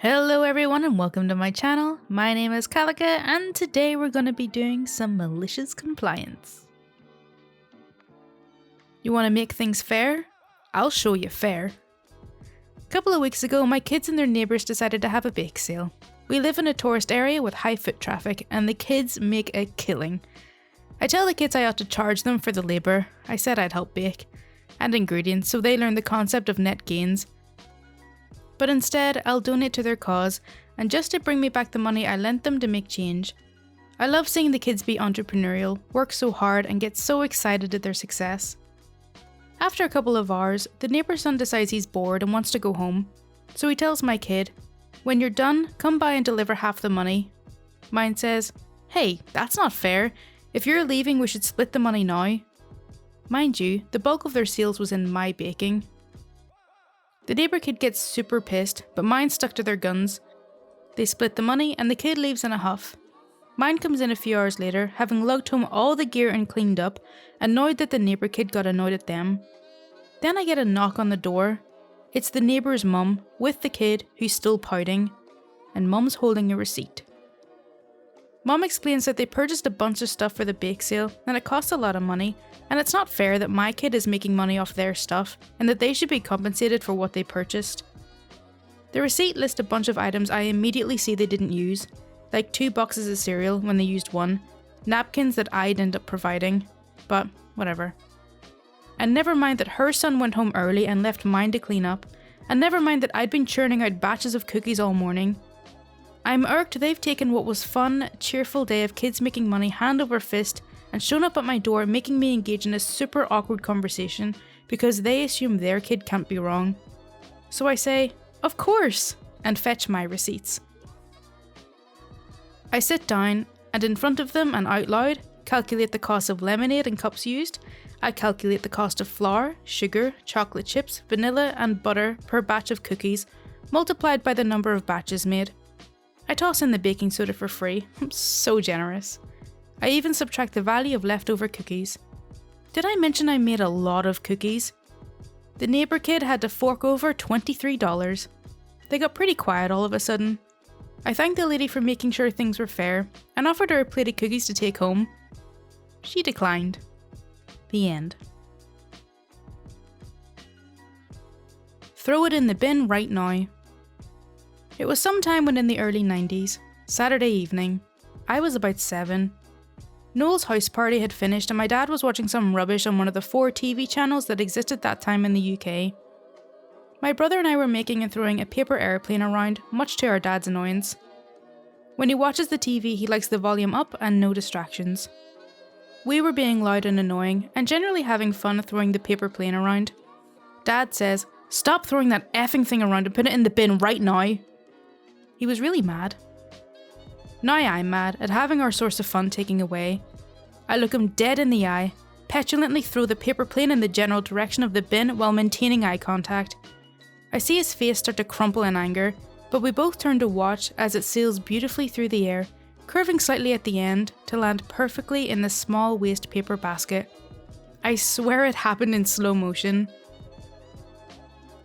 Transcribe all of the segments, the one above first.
Hello everyone and welcome to my channel. My name is Kalica and today we're going to be doing some malicious compliance. You want to make things fair? I'll show you fair. A couple of weeks ago, my kids and their neighbours decided to have a bake sale. We live in a tourist area with high foot traffic and the kids make a killing. I tell the kids I ought to charge them for the labour. I said I'd help bake and ingredients so they learn the concept of net gains. But instead, I'll donate to their cause, and just to bring me back the money I lent them to make change. I love seeing the kids be entrepreneurial, work so hard, and get so excited at their success. After a couple of hours, the neighbour's son decides he's bored and wants to go home. So he tells my kid, "When you're done, come by and deliver half the money." Mine says, "Hey, that's not fair. If you're leaving, we should split the money now." Mind you, the bulk of their sales was in my baking. The neighbour kid gets super pissed, but mine stuck to their guns. They split the money and the kid leaves in a huff. Mine comes in a few hours later, having lugged home all the gear and cleaned up, annoyed that the neighbour kid got annoyed at them. Then I get a knock on the door. It's the neighbour's mum, with the kid, who's still pouting, and mum's holding a receipt. Mum explains that they purchased a bunch of stuff for the bake sale, and it costs a lot of money, and it's not fair that my kid is making money off their stuff, and that they should be compensated for what they purchased. The receipt lists a bunch of items I immediately see they didn't use, like 2 boxes of cereal when they used 1, napkins that I'd end up providing, but whatever. And never mind that her son went home early and left mine to clean up, and never mind that I'd been churning out batches of cookies all morning. I'm irked they've taken what was fun, cheerful day of kids making money hand over fist and shown up at my door making me engage in a super awkward conversation because they assume their kid can't be wrong. So I say, "Of course," and fetch my receipts. I sit down and in front of them and out loud calculate the cost of lemonade and cups used. I calculate the cost of flour, sugar, chocolate chips, vanilla and butter per batch of cookies multiplied by the number of batches made. I toss in the baking soda for free. I'm so generous. I even subtract the value of leftover cookies. Did I mention I made a lot of cookies? The neighbour kid had to fork over $23. They got pretty quiet all of a sudden. I thanked the lady for making sure things were fair and offered her a plate of cookies to take home. She declined. The end. Throw it in the bin right now. It was sometime when in the early 90s, Saturday evening. I was about 7. Noel's house party had finished and my dad was watching some rubbish on one of the 4 TV channels that existed that time in the UK. My brother and I were making and throwing a paper airplane around, much to our dad's annoyance. When he watches the TV, he likes the volume up and no distractions. We were being loud and annoying, and generally having fun throwing the paper plane around. Dad says, "Stop throwing that effing thing around and put it in the bin right now." He was really mad. Now I'm mad at having our source of fun taken away. I look him dead in the eye, petulantly throw the paper plane in the general direction of the bin while maintaining eye contact. I see his face start to crumple in anger, but we both turn to watch as it sails beautifully through the air, curving slightly at the end to land perfectly in the small waste paper basket. I swear it happened in slow motion.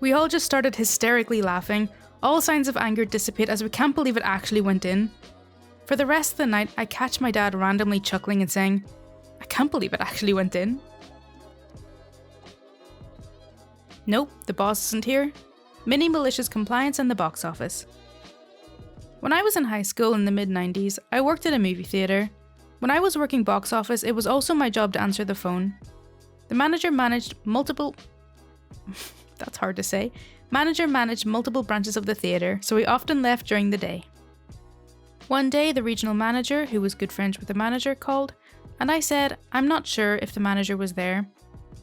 We all just started hysterically laughing. All signs of anger dissipate as we can't believe it actually went in. For the rest of the night, I catch my dad randomly chuckling and saying, "I can't believe it actually went in." Nope, the boss isn't here. Mini malicious compliance in the box office. When I was in high school in the mid-90s, I worked at a movie theatre. When I was working box office, it was also my job to answer the phone. The manager managed multiple... That's hard to say. Manager managed multiple branches of the theatre, so he often left during the day. One day, the regional manager, who was good friends with the manager, called, and I said, I'm not sure if the manager was there.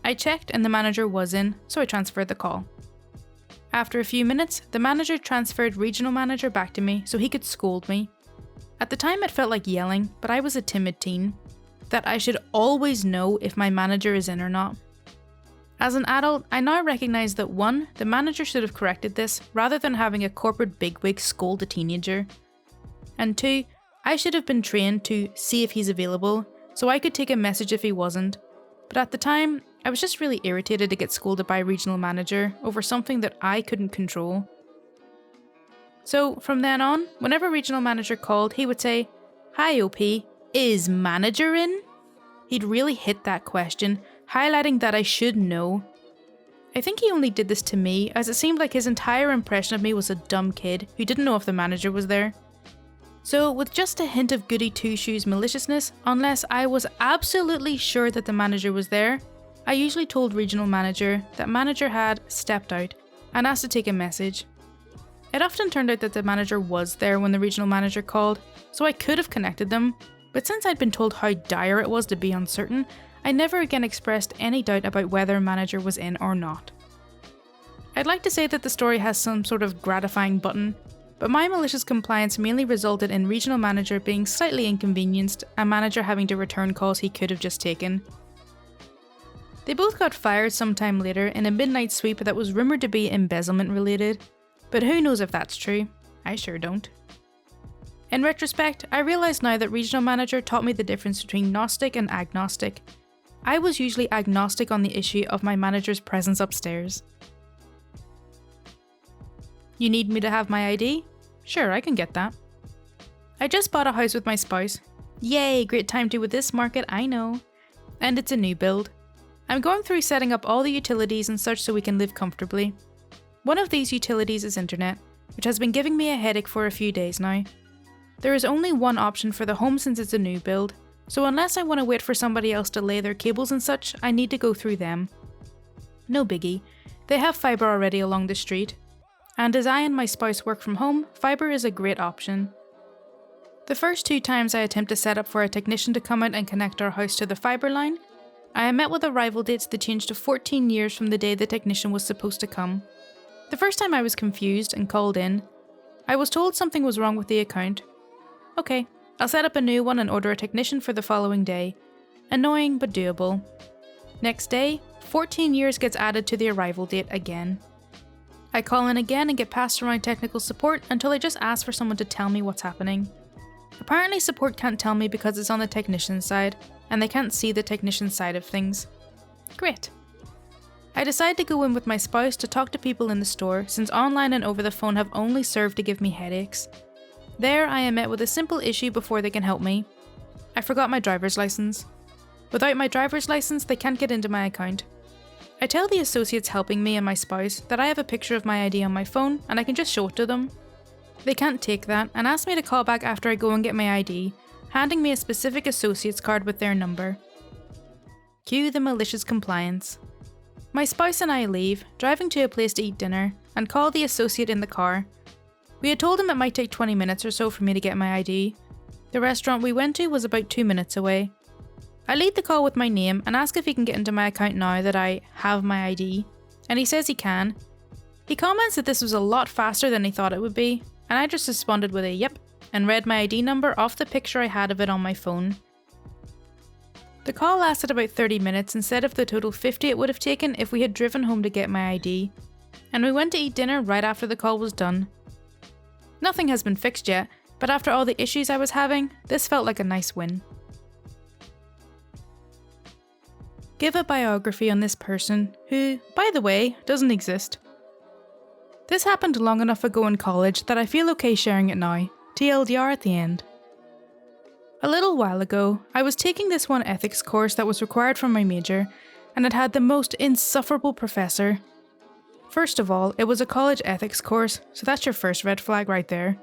I checked and the manager was in, so I transferred the call. After a few minutes, the manager transferred regional manager back to me so he could scold me. At the time it felt like yelling, but I was a timid teen. That I should always know if my manager is in or not. As an adult, I now recognise that 1, the manager should have corrected this rather than having a corporate bigwig scold a teenager. And 2, I should have been trained to see if he's available, so I could take a message if he wasn't. But at the time, I was just really irritated to get scolded by a regional manager over something that I couldn't control. So from then on, whenever regional manager called, he would say, "Hi OP, is manager in?" He'd really hit that question, highlighting that I should know. I think he only did this to me, as it seemed like his entire impression of me was a dumb kid who didn't know if the manager was there. So with just a hint of goody two-shoes maliciousness, unless I was absolutely sure that the manager was there, I usually told regional manager that manager had stepped out and asked to take a message. It often turned out that the manager was there when the regional manager called, so I could have connected them, but since I'd been told how dire it was to be uncertain, I never again expressed any doubt about whether manager was in or not. I'd like to say that the story has some sort of gratifying button, but my malicious compliance mainly resulted in regional manager being slightly inconvenienced and manager having to return calls he could have just taken. They both got fired sometime later in a midnight sweep that was rumoured to be embezzlement related, but who knows if that's true? I sure don't. In retrospect, I realise now that regional manager taught me the difference between Gnostic and agnostic. I was usually agnostic on the issue of my manager's presence upstairs. You need me to have my ID? Sure, I can get that. I just bought a house with my spouse. Yay, great time to with this market, I know. And it's a new build. I'm going through setting up all the utilities and such so we can live comfortably. One of these utilities is internet, which has been giving me a headache for a few days now. There is only one option for the home since it's a new build, so unless I want to wait for somebody else to lay their cables and such, I need to go through them. No biggie, they have fibre already along the street. And as I and my spouse work from home, fibre is a great option. The first 2 times I attempt to set up for a technician to come out and connect our house to the fibre line, I am met with arrival dates that change to 14 years from the day the technician was supposed to come. The first time I was confused and called in. I was told something was wrong with the account. Okay, I'll set up a new one and order a technician for the following day. Annoying but doable. Next day, 14 years gets added to the arrival date again. I call in again and get passed around technical support until I just ask for someone to tell me what's happening. Apparently support can't tell me because it's on the technician's side, and they can't see the technician's side of things. Great. I decide to go in with my spouse to talk to people in the store since online and over the phone have only served to give me headaches. There I am met with a simple issue before they can help me. I forgot my driver's license. Without my driver's license, they can't get into my account. I tell the associates helping me and my spouse that I have a picture of my ID on my phone and I can just show it to them. They can't take that and ask me to call back after I go and get my ID, handing me a specific associate's card with their number. Cue the malicious compliance. My spouse and I leave, driving to a place to eat dinner, and call the associate in the car. We had told him it might take 20 minutes or so for me to get my ID. The restaurant we went to was about 2 minutes away. I lead the call with my name and ask if he can get into my account now that I have my ID, and he says he can. He comments that this was a lot faster than he thought it would be, and I just responded with a yep, and read my ID number off the picture I had of it on my phone. The call lasted about 30 minutes instead of the total 50 it would have taken if we had driven home to get my ID, and we went to eat dinner right after the call was done. Nothing has been fixed yet, but after all the issues I was having, this felt like a nice win. Give a biography on this person, who, by the way, doesn't exist. This happened long enough ago in college that I feel okay sharing it now, TLDR at the end. A little while ago, I was taking this one ethics course that was required for my major, and it had the most insufferable professor. First of all, it was a college ethics course, so that's your first red flag right there.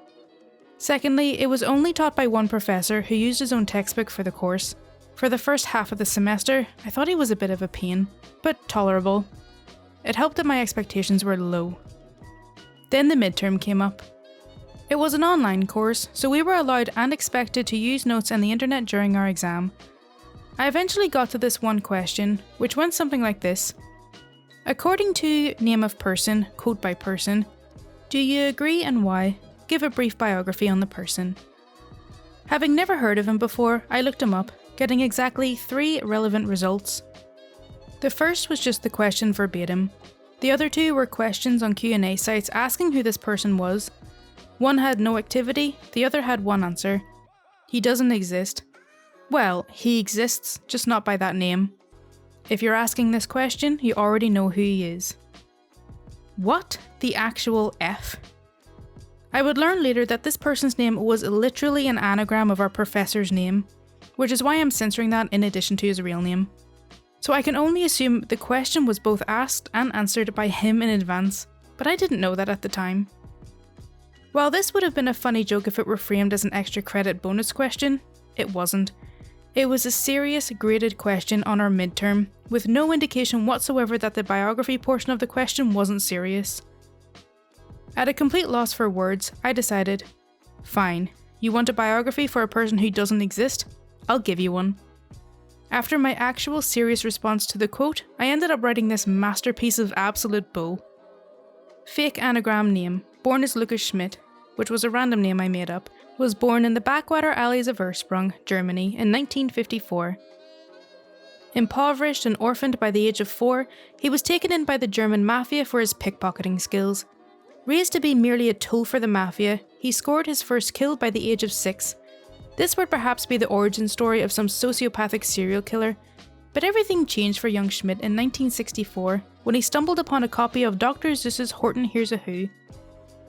Secondly, it was only taught by one professor who used his own textbook for the course. For the first half of the semester, I thought he was a bit of a pain, but tolerable. It helped that my expectations were low. Then the midterm came up. It was an online course, so we were allowed and expected to use notes and the internet during our exam. I eventually got to this one question, which went something like this. According to name of person, quote by person, do you agree and why? Give a brief biography on the person. Having never heard of him before, I looked him up, getting exactly 3 relevant results. The first was just the question verbatim. The other 2 were questions on Q&A sites asking who this person was. One had no activity, the other had one answer. He doesn't exist. Well, he exists, just not by that name. If you're asking this question, you already know who he is. What the actual F? I would learn later that this person's name was literally an anagram of our professor's name, which is why I'm censoring that in addition to his real name. So I can only assume the question was both asked and answered by him in advance, but I didn't know that at the time. While this would have been a funny joke if it were framed as an extra credit bonus question, it wasn't. It was a serious graded question on our midterm, with no indication whatsoever that the biography portion of the question wasn't serious. At a complete loss for words, I decided, fine, you want a biography for a person who doesn't exist? I'll give you one. After my actual serious response to the quote, I ended up writing this masterpiece of absolute bull. Fake anagram name, born as Lucas Schmidt, which was a random name I made up, was born in the backwater alleys of Ursprung, Germany in 1954. Impoverished and orphaned by the age of 4, he was taken in by the German mafia for his pickpocketing skills. Raised to be merely a tool for the mafia, he scored his first kill by the age of 6. This would perhaps be the origin story of some sociopathic serial killer, but everything changed for young Schmidt in 1964 when he stumbled upon a copy of Dr. Seuss's Horton Hears a Who.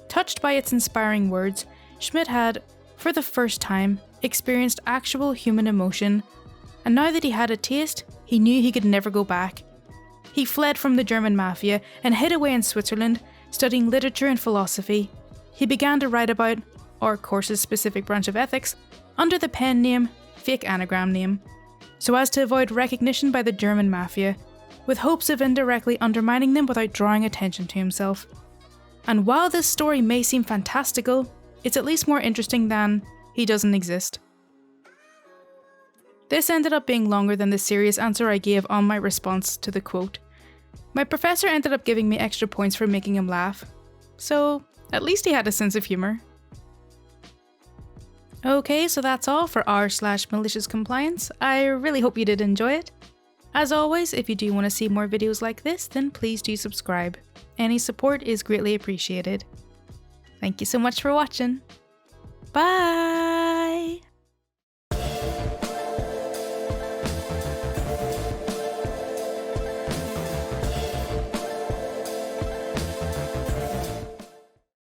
Touched by its inspiring words, Schmidt had, for the first time, experienced actual human emotion, and now that he had a taste, he knew he could never go back. He fled from the German mafia and hid away in Switzerland, studying literature and philosophy. He began to write about, or course's specific branch of ethics, under the pen name, fake anagram name, so as to avoid recognition by the German mafia, with hopes of indirectly undermining them without drawing attention to himself. And while this story may seem fantastical, it's at least more interesting than he doesn't exist. This ended up being longer than the serious answer I gave on my response to the quote. My professor ended up giving me extra points for making him laugh, so at least he had a sense of humour. Okay, so that's all for r/MaliciousCompliance. I really hope you did enjoy it. As always, if you do want to see more videos like this, then please do subscribe. Any support is greatly appreciated. Thank you so much for watching. Bye!